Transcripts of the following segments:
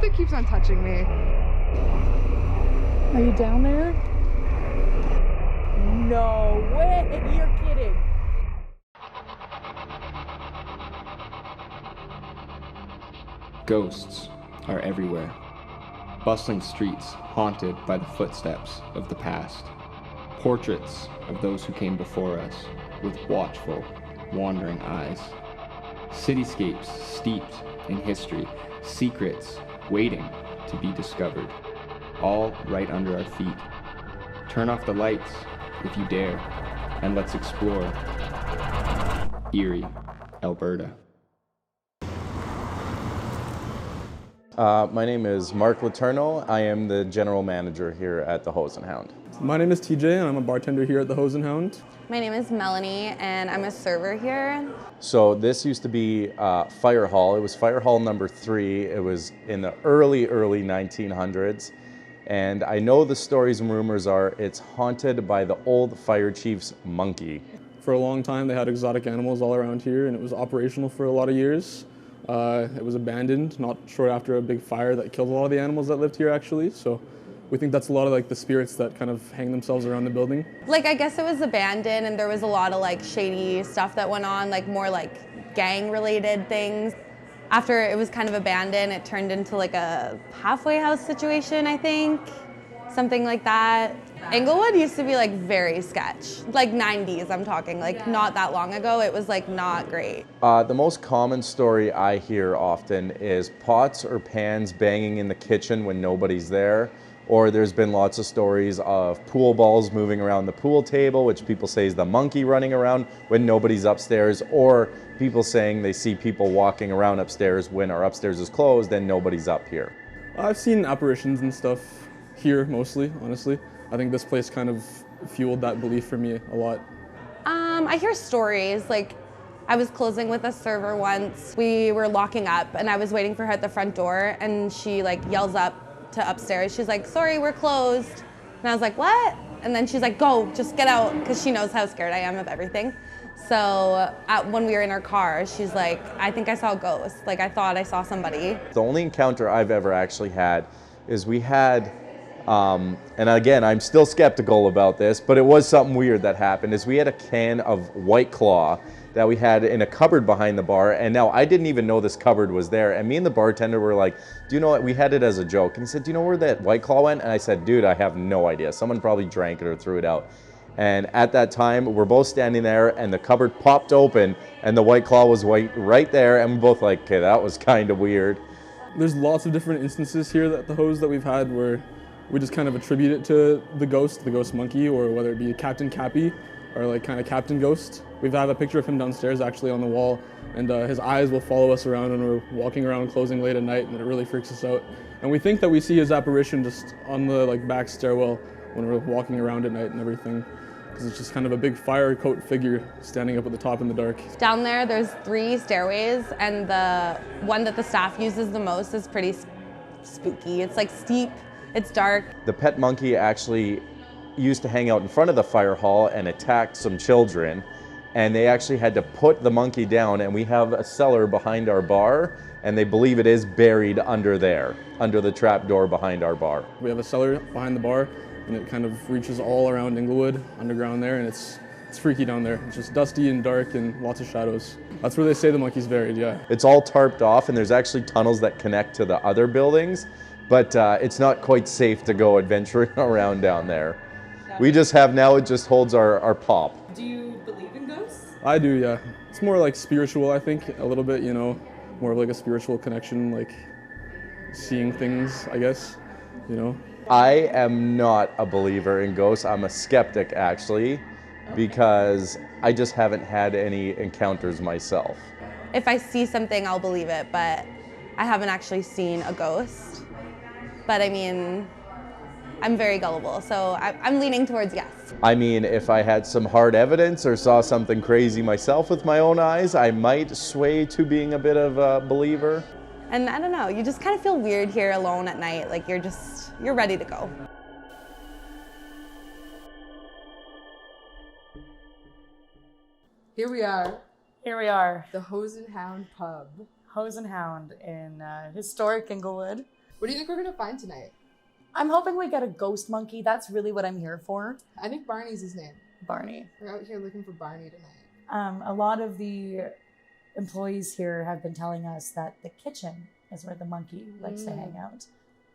like keeps on touching me. Are you down there? No way, you're kidding. Ghosts are everywhere. Bustling streets haunted by the footsteps of the past. Portraits of those who came before us with watchful, wandering eyes. Cityscapes steeped in history, secrets waiting to be discovered. All right under our feet. Turn off the lights if you dare, and let's explore Eerie, Alberta. My name is Mark Letourneau. I am the general manager here at the Hose Hound. My name is TJ and I'm a bartender here at the Hose Hound. My name is Melanie and I'm a server here. So this used to be Fire Hall. It was Fire Hall number 3. It was in the early 1900s. And I know the stories and rumors are it's haunted by the old fire chief's monkey. For a long time they had exotic animals all around here and it was operational for a lot of years. It was abandoned not short after a big fire that killed a lot of the animals that lived here actually. So we think that's a lot of like the spirits that kind of hang themselves around the building. Like I guess it was abandoned and there was a lot of like shady stuff that went on, like more like gang related things. After it was kind of abandoned, it turned into like a halfway house situation, I think. Something like that. Englewood used to be like very sketch, like 90s I'm talking, like not that long ago, it was like not great. The most common story I hear often is pots or pans banging in the kitchen when nobody's there, or there's been lots of stories of pool balls moving around the pool table, which people say is the monkey running around when nobody's upstairs, or people saying they see people walking around upstairs when our upstairs is closed and nobody's up here. I've seen apparitions and stuff here mostly, honestly. I think this place kind of fueled that belief for me a lot. I hear stories, like I was closing with a server once. We were locking up and I was waiting for her at the front door and she like yells up to upstairs. She's like, sorry, we're closed. And I was like, what? And then she's like, go, just get out, because she knows how scared I am of everything. So when we were in our car, she's like, I think I saw a ghost. Like I thought I saw somebody. The only encounter I've ever actually had is we had, and again, I'm still skeptical about this, but it was something weird that happened, is we had a can of White Claw that we had in a cupboard behind the bar, and now I didn't even know this cupboard was there, and me and the bartender were like, do you know what, we had it as a joke, and he said, do you know where that White Claw went? And I said, dude, I have no idea. Someone probably drank it or threw it out. And at that time, we're both standing there, and the cupboard popped open, and the White Claw was right there, and we're both like, okay, that was kind of weird. There's lots of different instances here at the Hose that we've had where we just kind of attribute it to the ghost monkey, or whether it be Captain Cappy or like kind of Captain Ghost. We've had a picture of him downstairs actually on the wall, and his eyes will follow us around when we're walking around closing late at night, and it really freaks us out. And we think that we see his apparition just on the like back stairwell when we're walking around at night and everything, because it's just kind of a big fire coat figure standing up at the top in the dark. Down there, there's 3 stairways, and the one that the staff uses the most is pretty spooky. It's like steep, it's dark. The pet monkey actually used to hang out in front of the fire hall and attacked some children, and they actually had to put the monkey down, and we have a cellar behind our bar, and they believe it is buried under there, under the trap door behind our bar. We have a cellar behind the bar, and it kind of reaches all around Englewood, underground there, and it's freaky down there. It's just dusty and dark and lots of shadows. That's where they say the monkey's buried, yeah. It's all tarped off, and there's actually tunnels that connect to the other buildings, but it's not quite safe to go adventuring around down there. We just have now, it just holds our pop. Do you believe in ghosts? I do, yeah. It's more like spiritual, I think, a little bit, you know, more of like a spiritual connection, like seeing things, I guess, you know. I am not a believer in ghosts. I'm a skeptic, actually, because I just haven't had any encounters myself. If I see something, I'll believe it, but I haven't actually seen a ghost. But I mean, I'm very gullible, so I'm leaning towards yes. I mean, if I had some hard evidence or saw something crazy myself with my own eyes, I might sway to being a bit of a believer. And I don't know, you just kind of feel weird here alone at night, like you're ready to go. Here we are, Here we are, the Hose Hound Pub. Hose and Hound in historic Englewood. What do you think we're gonna find tonight? I'm hoping we get a ghost monkey. That's really what I'm here for. I think Barney's his name. Barney. We're out here looking for Barney tonight. A lot of the employees here have been telling us that the kitchen is where the monkey likes to hang out,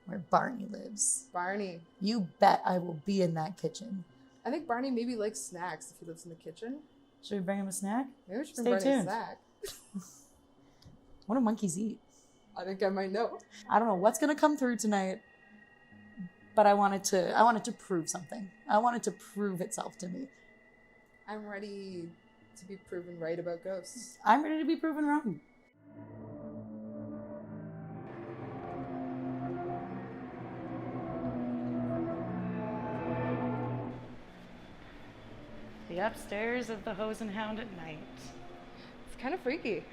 where Barney lives. Barney. You bet I will be in that kitchen. I think Barney maybe likes snacks if he lives in the kitchen. Should we bring him a snack? Maybe we should Stay bring Barney a tuned. snack. What do monkeys eat? I think I might know. I don't know what's gonna come through tonight, but I wanted to prove something. I wanted to prove itself to me. I'm ready to be proven right about ghosts. I'm ready to be proven wrong. The upstairs of the Hose Hound at night. It's kind of freaky.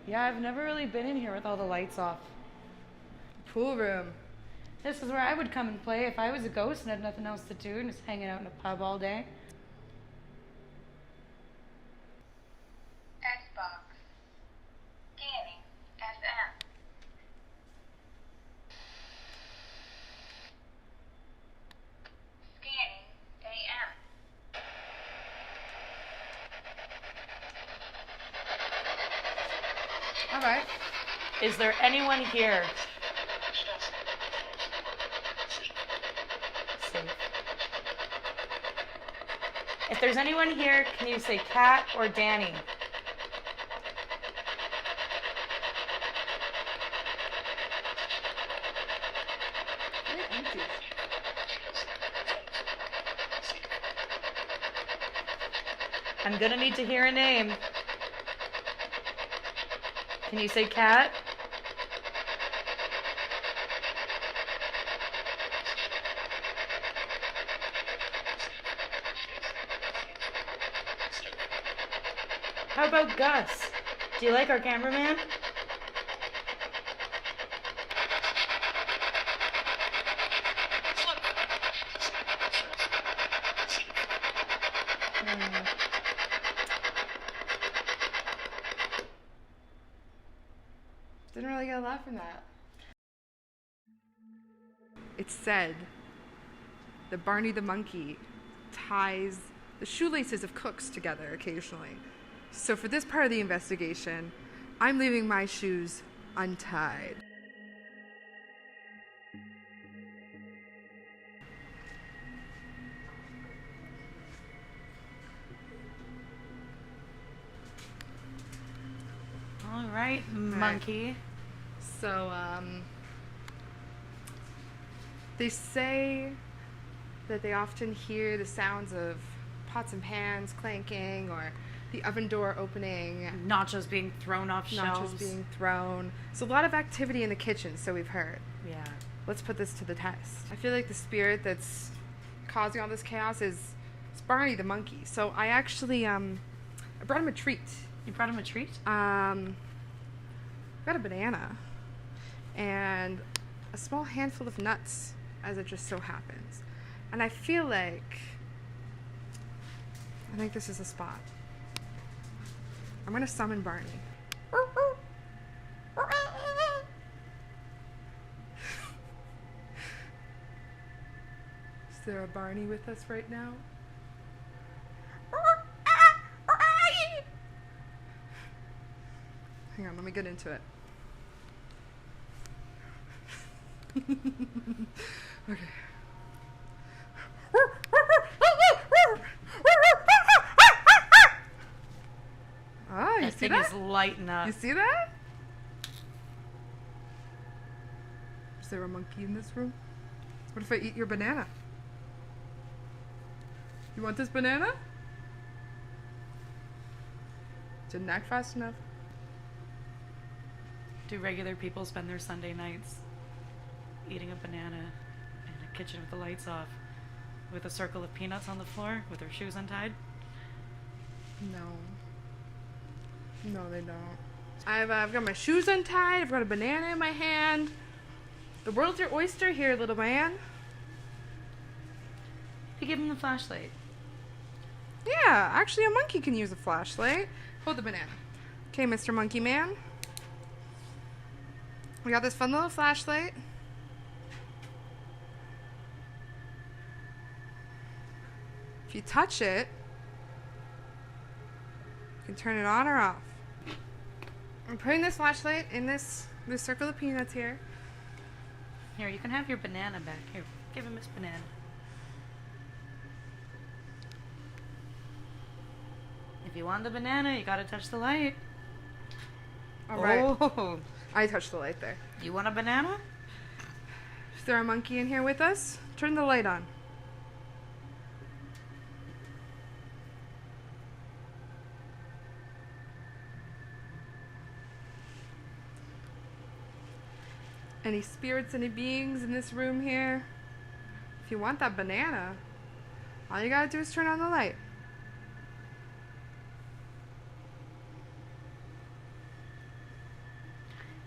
Yeah, I've never really been in here with all the lights off. Pool room. This is where I would come and play if I was a ghost and had nothing else to do and just hanging out in a pub all day. Xbox. Dani. FM. Scanning. AM. All right. Is there anyone here? Safe. If there's anyone here, can you say Kat or Dani? Very empty. I'm gonna need to hear a name. Can you say Kat? How about Gus? Do you like our cameraman? Didn't really get a laugh from that. It's said that Barney the monkey ties the shoelaces of cooks together occasionally. So for this part of the investigation, I'm leaving my shoes untied. All right, monkey. So, they say that they often hear the sounds of pots and pans clanking or the oven door opening, Nachos being thrown off shelves. nachos being thrown. So a lot of activity in the kitchen, so we've heard. Yeah. Let's put this to the test. I feel like the spirit that's causing all this chaos is Barney the monkey. So I actually, I brought him a treat. You brought him a treat? Got a banana and a small handful of nuts, as it just so happens. And I feel like, I think this is the spot. I'm gonna summon Barney. Is there a Barney with us right now? Hang on, let me get into it. Okay. Ah, you That see thing that? is lighting up. You see that? Is there a monkey in this room? What if I eat your banana? You want this banana? Didn't act fast enough. Do regular people spend their Sunday nights eating a banana in a kitchen with the lights off with a circle of peanuts on the floor with their shoes untied? No. No, they don't. I've got my shoes untied. I've got a banana in my hand. The world's your oyster here, little man. You give him the flashlight. Yeah, actually a monkey can use a flashlight. Hold the banana. Okay, Mr. Monkey Man. We got this fun little flashlight. touch it, you can turn it on or off. I'm putting this flashlight in this circle of peanuts here. Here, you can have your banana back. Here, give him his banana. If you want the banana, you gotta touch the light. All right. Oh, I touched the light there. you want a banana? Is there a monkey in here with us? Turn the light on. Any spirits, any beings in this room here? If you want that banana, all you gotta do is turn on the light.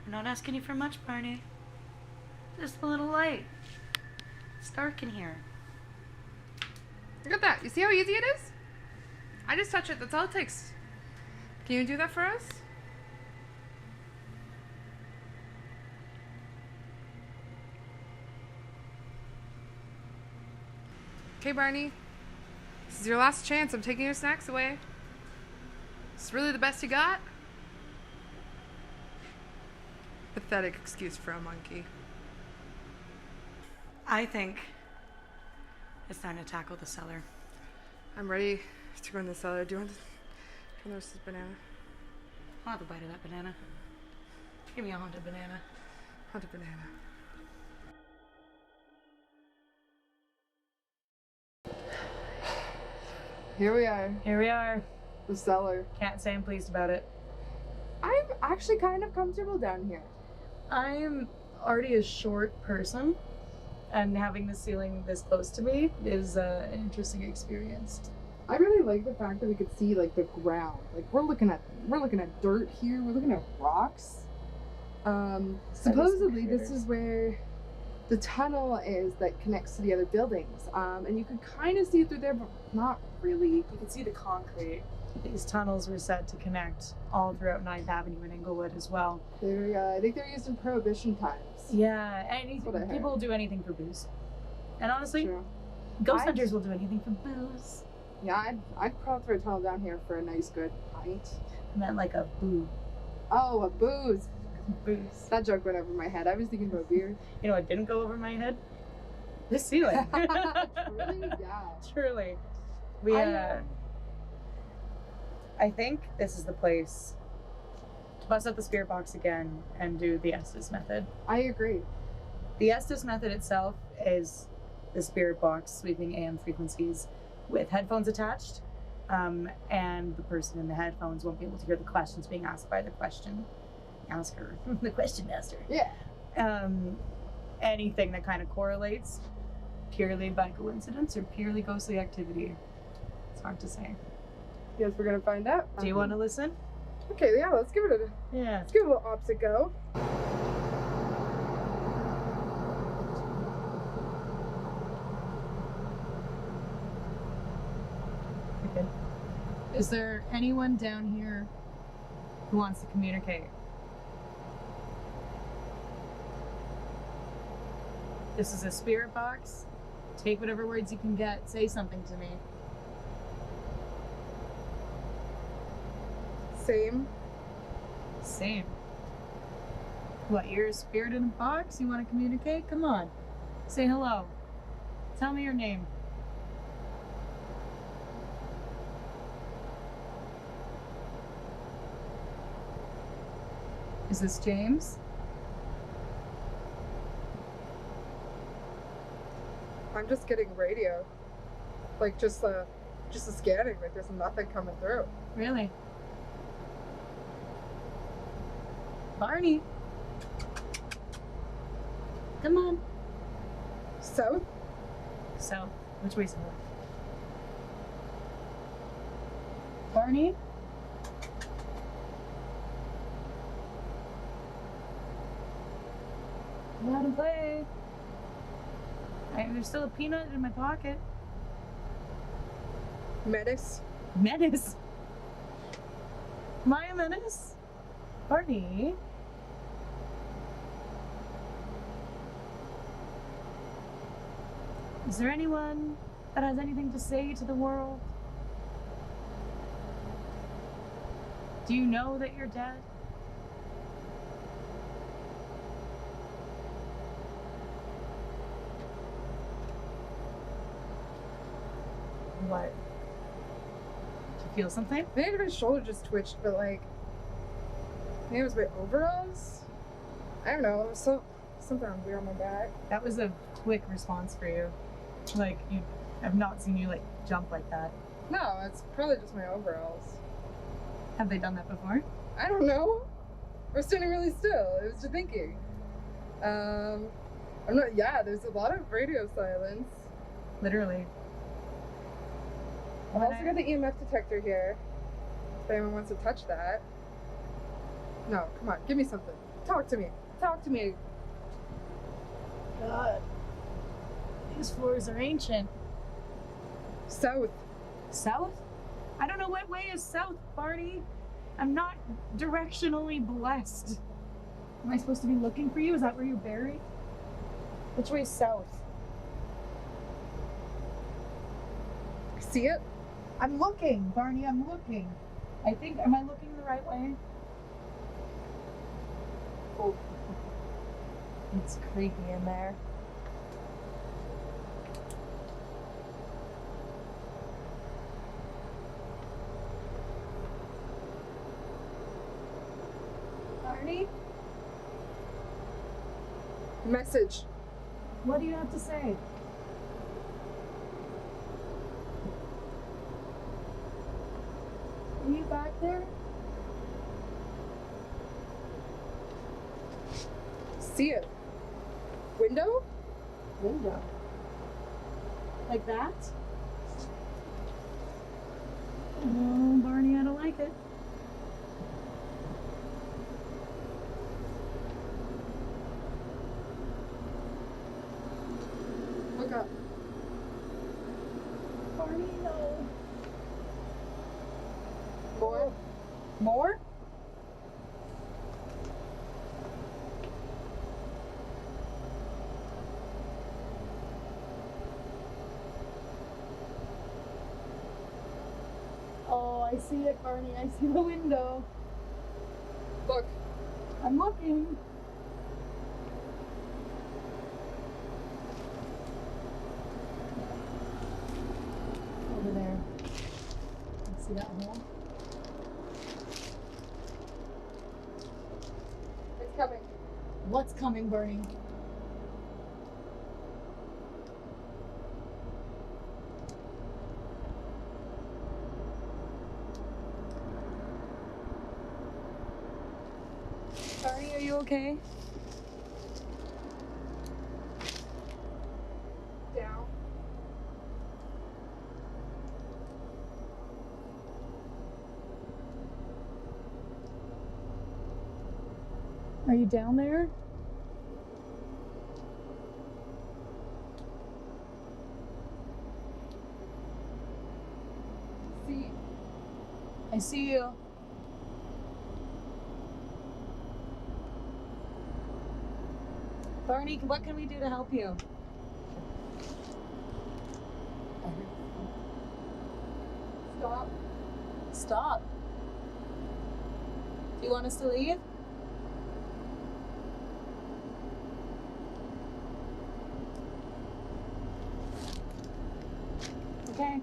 I'm not asking you for much, Barney. Just a little light. It's dark in here. Look at that. You see how easy it is? I just touch it. That's all it takes. Can you do that for us? Okay, Barney. This is your last chance. I'm taking your snacks away. It's really the best you got? Pathetic excuse for a monkey. I think it's time to tackle the cellar. I'm ready to go in the cellar. Do you want to this banana? I'll have a bite of that banana. Give me a haunted banana. Haunted banana. Here we are, Here we are. the cellar. Can't say I'm pleased about it. I'm actually kind of comfortable down here. I'm already a short person, and having the ceiling this close to me is an interesting experience. I really like the fact that we could see like the ground. Like we're looking at dirt here. We're looking at rocks. Supposedly this is where the tunnel is that connects to the other buildings. And you could kind of see it through there, but not really. You can see the concrete. These tunnels were set to connect all throughout 9th Avenue and Inglewood as well. I think they're used in Prohibition times. Yeah, what I heard. people will do anything for booze. And honestly, True. ghost I'd- hunters will do anything for booze. Yeah, I'd crawl through a tunnel down here for a nice good pint. I meant like a boo. Oh, a booze. Booze. That joke went over my head. I was thinking about beer. You know what didn't go over my head? The ceiling. Really? Yeah. Truly. I think this is the place to bust out the spirit box again and do the Estes method. I agree. The Estes method itself is the spirit box sweeping AM frequencies with headphones attached, and the person in the headphones won't be able to hear the questions being asked by the question asker, the question master. Yeah. Anything that kind of correlates purely by coincidence or purely ghostly activity. It's hard to say. Guess we're gonna find out. Do you want to listen? Okay, yeah, let's give it Yeah. a little opposite go. Okay. Is there anyone down here who wants to communicate? This is a spirit box. Take whatever words you can get. Say something to me. Same. What, you're a spirit in a box? You want to communicate? Come on. Say hello. Tell me your name. Is this James? I'm just getting radio. Like just a scanning, like there's nothing coming through. Really? Barney. Come on. South? South. Which way south? Barney? Go out and play. There's still a peanut in my pocket. Menace? Menace? Am I a menace? Barney? Is there anyone that has anything to say to the world? Do you know that you're dead? What? Did you feel something? Maybe my shoulder just twitched, but like, maybe it was my overalls? I don't know, something weird on my back. That was a quick response for you. Like, I've not seen you like jump like that. No, it's probably just my overalls. Have they done that before? I don't know. We're standing really still. It was just thinking. There's a lot of radio silence. Literally. I've also got the EMF detector here. If anyone wants to touch that. No, come on, give me something. Talk to me. Talk to me. God. These floors are ancient. South. South? I don't know what way is south, Barney. I'm not directionally blessed. Am I supposed to be looking for you? Is that where you're buried? Which way is south? See it? I'm looking, Barney, I'm looking. Am I looking the right way? Oh. It's creepy in there. Barney? Message. What do you have to say? Are you back there? See it. Window? Window. Like that? Oh, Barney, I don't like it. Look up. Barney, no. More? More? Oh, I see it, Barney. I see the window. Look. I'm looking. Over there. See that hole? It's coming. What's coming, Barney? Barney, are you okay? Down. Are you down there? See. I see you. Barney, what can we do to help you? Stop. Stop. Do you want us to leave? Okay.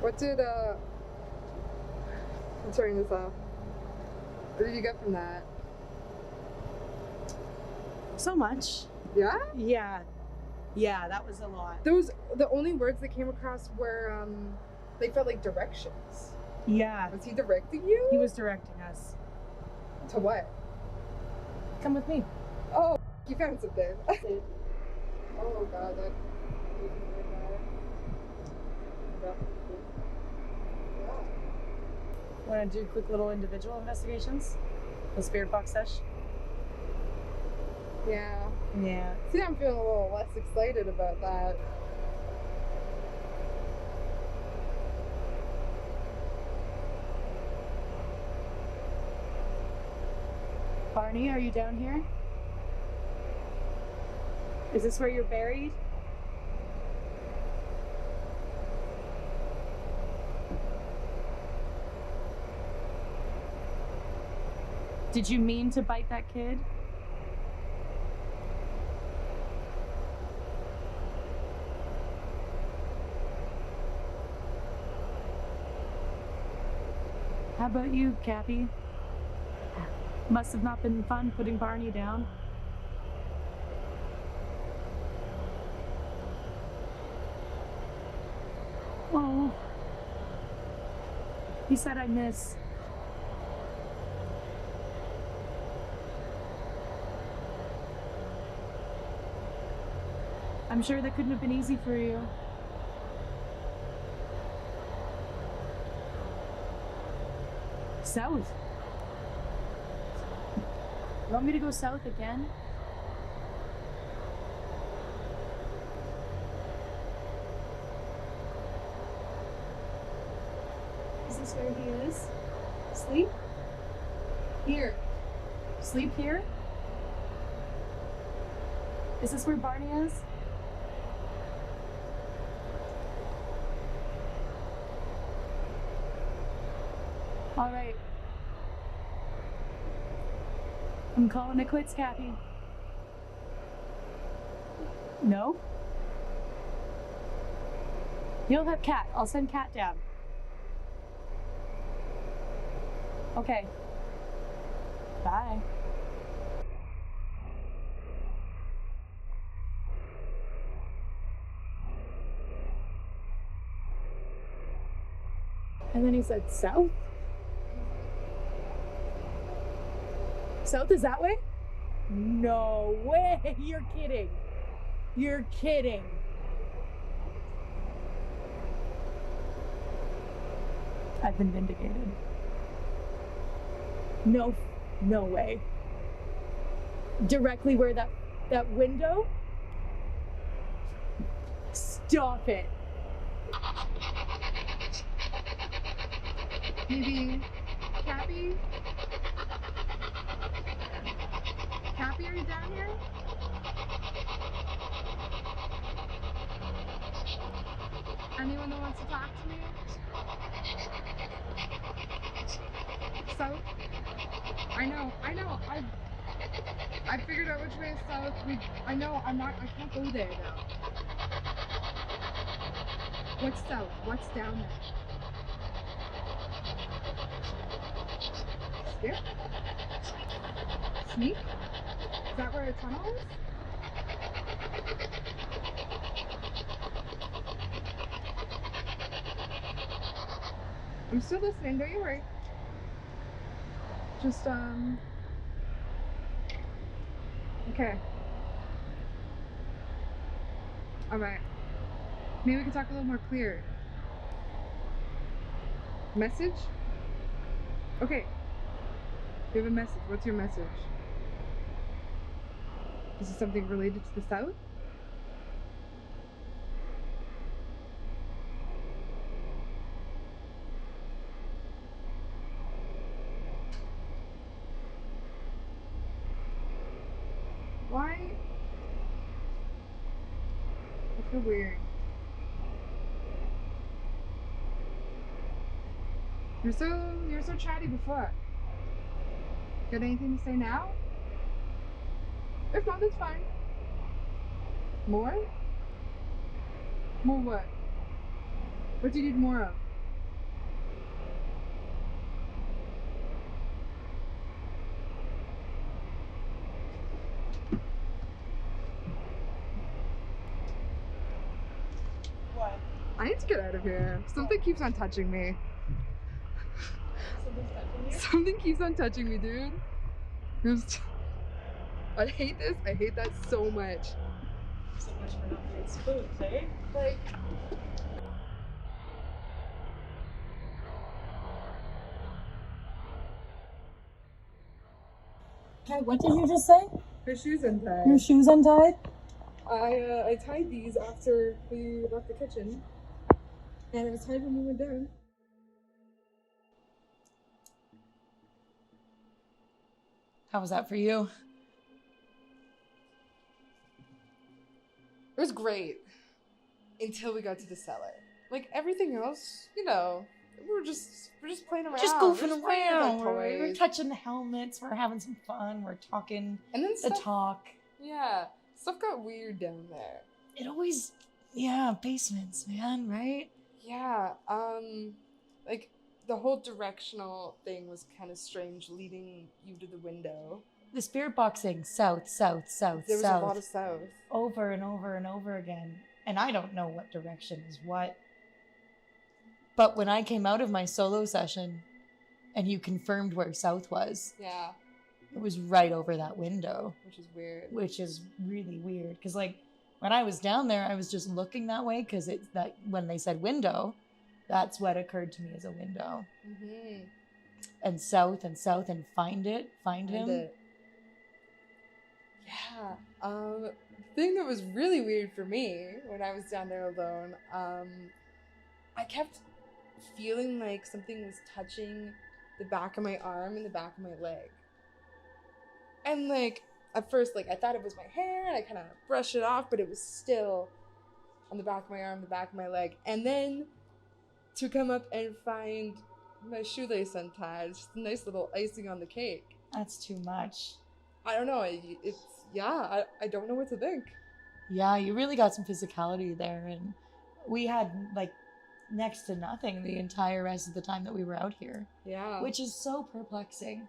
What did, I'm turning this off. What did you get from that? So much. Yeah? Yeah. Yeah, that was a lot. The only words that came across were, they felt like directions. Yeah. Was he directing you? He was directing us. To what? Come with me. Oh, you found something. Oh god, that. Want to do quick little individual investigations? The spirit box sesh? Yeah. Yeah. See, I'm feeling a little less excited about that. Barney, are you down here? Is this where you're buried? Did you mean to bite that kid? How about you, Kathy? Must have not been fun putting Barney down. Oh. He said I miss. I'm sure that couldn't have been easy for you. South? You want me to go south again? Is this where he is? Sleep? Here. Sleep here? Is this where Barney is? All right. I'm calling it quits, Kathy. No? You'll have Kat. I'll send Kat down. Okay. Bye. And then he said, south? South is that way? No way! You're kidding. You're kidding. I've been vindicated. No way. Directly where that window? Stop it. Maybe Cappy? Cappy, are you down here? Anyone that wants to talk to me? South? I know. I figured out which way is south. I can't go there though. What's south? What's down there? Skip? Sneak? Is that where a tunnel is? I'm still listening, don't you worry. Just, okay. Alright. Maybe we can talk a little more clear. Message? Okay. You have a message. What's your message? Is it something related to the South? Why? I feel weird. You're so chatty before. Got anything to say now? If not, that's fine. More? More what? What do you need more of? What? I need to get out of here. Something keeps on touching me. Something's touching you? Something keeps on touching me, dude. I hate this. I hate that so much. So much for not being spooked, eh? Like, Okay, what did you just say? her shoes untied. Your shoes untied? I tied these after we left the kitchen, and it was tied when we went down. How was that for you? It was great until we got to the cellar. Like everything else, you know, we're just playing around. Just We're goofing playing with our around. We're toys. touching the helmets. We're having some fun. We're talking And then the talk. Yeah, stuff got weird down there. It always, yeah, basements, man, right? Yeah, like the whole directional thing was kind of strange, leading you to the window. The spirit box saying south, south, south, There was south. a lot of south. Over and over and over again. And I don't know what direction is what. But when I came out of my solo session and you confirmed where south was, Yeah, it was right over that window. which is weird. Which is really weird. Because, like, when I was down there, I was just looking that way because it's that when they said window, that's what occurred to me as a window. Mm-hmm. And south and find him. Yeah. The thing that was really weird for me when I was down there alone, I kept feeling like something was touching the back of my arm and the back of my leg. And like at first, like I thought it was my hair and I kind of brushed it off, but it was still on the back of my arm, the back of my leg. And then to come up and find my shoelace untied, just a nice little icing on the cake. That's too much. I don't know. I don't know what to think. Yeah, you really got some physicality there. And we had, like, next to nothing the entire rest of the time that we were out here. Yeah. Which is so perplexing.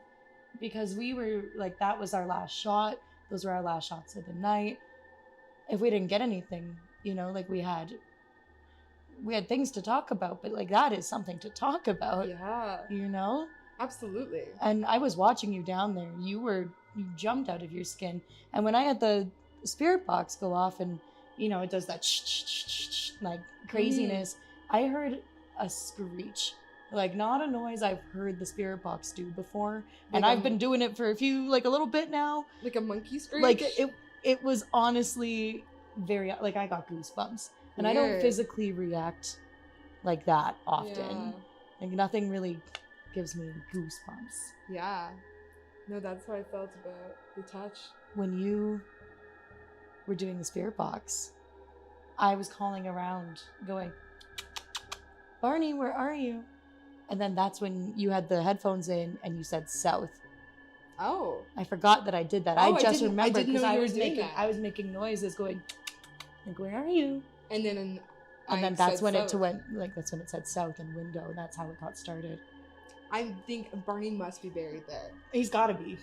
Because we were, like, that was our last shot. Those were our last shots of the night. If we didn't get anything, you know, like, we had things to talk about. But, like, that is something to talk about. Yeah. You know? Absolutely. And I was watching you down there. You jumped out of your skin. And when I had the spirit box go off and, you know, it does that like craziness, I heard a screech. Like, not a noise I've heard the spirit box do before. And I've been doing it for a little bit now. Like a monkey screech? Like, it was honestly very, like, I got goosebumps. And I don't Weird. physically react like that often. Yeah. Like, nothing really gives me goosebumps. Yeah. No, that's how I felt about the touch. When you were doing the spirit box, I was calling around going, Barney, where are you? And then that's when you had the headphones in and you said south. Oh. I forgot that I did that. Oh, I just remembered didn't because know I you was were doing making that. I was making noises going, like, where are you? And then And then that's when it said south and window, and that's how it got started. I think Barney must be buried there. He's gotta be.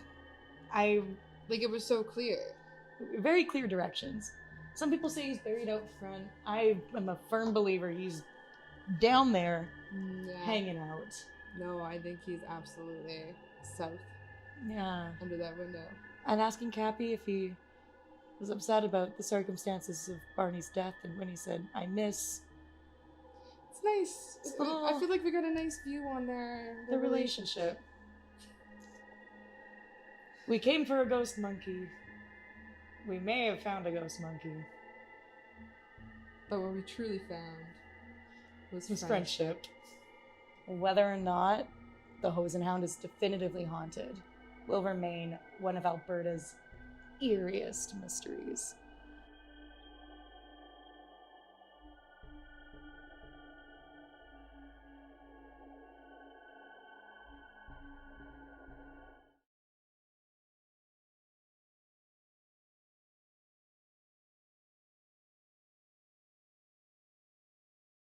Like, it was so clear. Very clear directions. Some people say he's buried out front. I am a firm believer he's down there Yeah. hanging out. No, I think he's absolutely south Yeah. under that window. And asking Cappy if he was upset about the circumstances of Barney's death, and when he said, I miss It's nice. It's a little- I feel like we got a nice view on their relationship. We came for a ghost monkey. We may have found a ghost monkey. But what we truly found was Friendship. Whether or not the Hose Hound is definitively haunted will remain one of Alberta's eeriest mysteries.